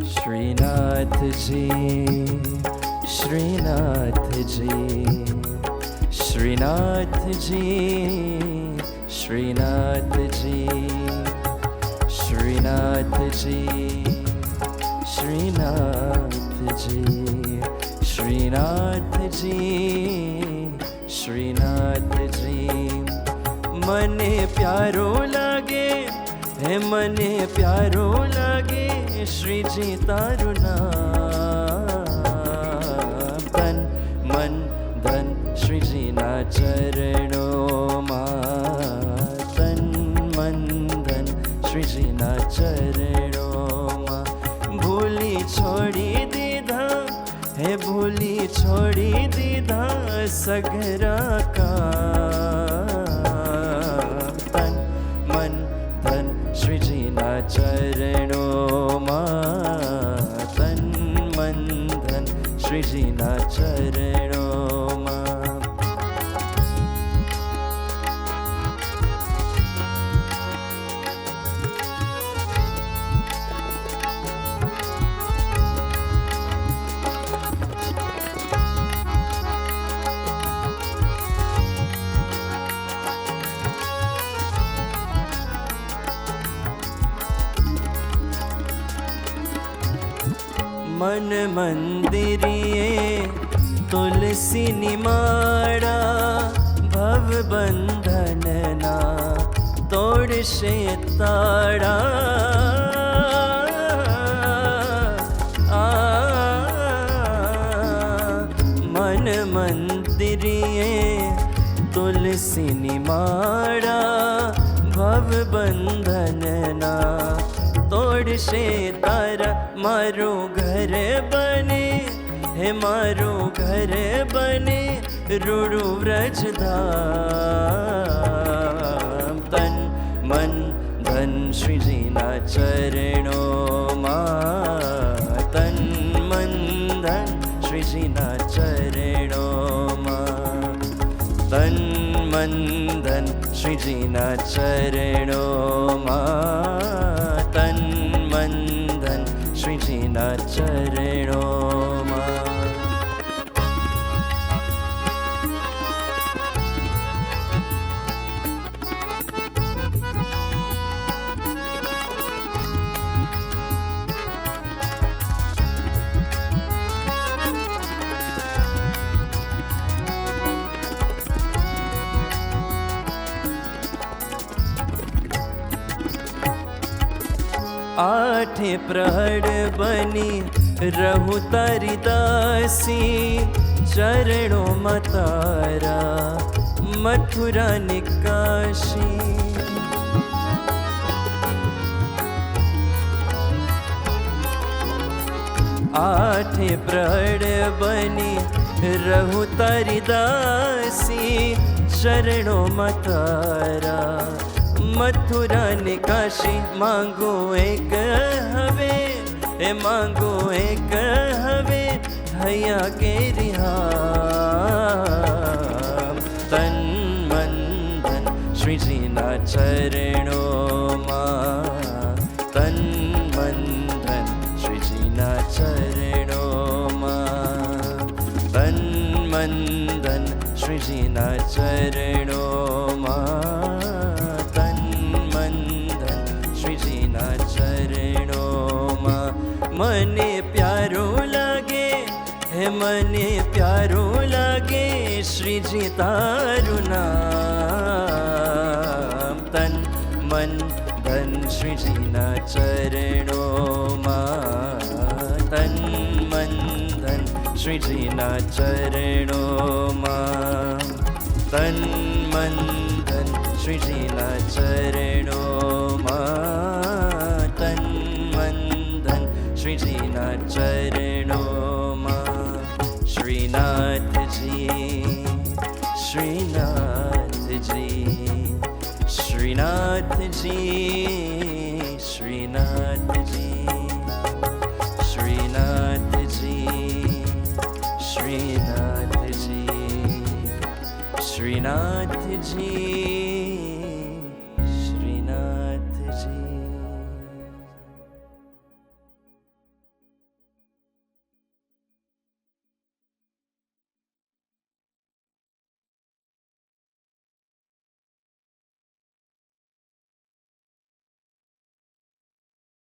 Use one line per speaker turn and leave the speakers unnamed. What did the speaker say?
श्रीनाथ जी, श्रीनाथ जी, श्रीनाथ जी, श्रीनाथ जी, श्रीनाथ जी, श्रीनाथ जी, श्रीनाथ जी, श्रीनाथ जी। मने प्यारो लागे हे मने प्यारो लागे श्री जी तारू नाम। तन मन धन श्री जी ना चरणों मां, तन मन धन श्री जी ना चरणों मां। भूली छोड़ी दीधा हे भूली छोड़ी दीधा सगरा का। तन मन धन श्री जी ना चरणों मां, तन मन धन श्री जी ना चरणों मां। मन मंदिरिये तुलसी निमाड़ा, भव बंधन ना तोड़ से ताड़ा। मन मंदिरिये तुलसी निमाड़ा, भव बंधन ना तोड़ से तारा। मारो घर बने हे मारो घर बने रुड़ु व्रजधाम। तन मन धन श्री जी ना चरणों मां, तन मन धन श्री जी ना चरणों मां। तन मन धन श्री जी ना चरणों मां, तन मन धन श्री जी ना चरणों मां। आठे प्रहर बनी रहु तारी दासी, चरणों मतारा मथुरा निकाशी। आठे प्रहर बनी रहु तारी दासी, चरणों मतारा मथुरा निकाशी। मांगो एक हवे ए मांगो एक हवे हैया के रिहाम। तन मन धन श्री जी ना चरणों मां, तन मन धन श्री जी ना चरणों मां। तन मन धन श्री जी ना चरणों मां, मने प्यारो लागे हे मने प्यारो लागे श्री जी तारू नाम। तन मन धन श्री जी ना चरणों मां, तन मन धन श्री जी ना चरणों मां। तन मन धन श्री जी ना चरणों मां, तन मन धन श्री जी ना चरणों मां। श्रीनाथ जी, श्रीनाथ जी, श्रीनाथ जी, श्रीनाथ जी, श्रीनाथ जी, श्रीनाथ जी, श्रीनाथ जी।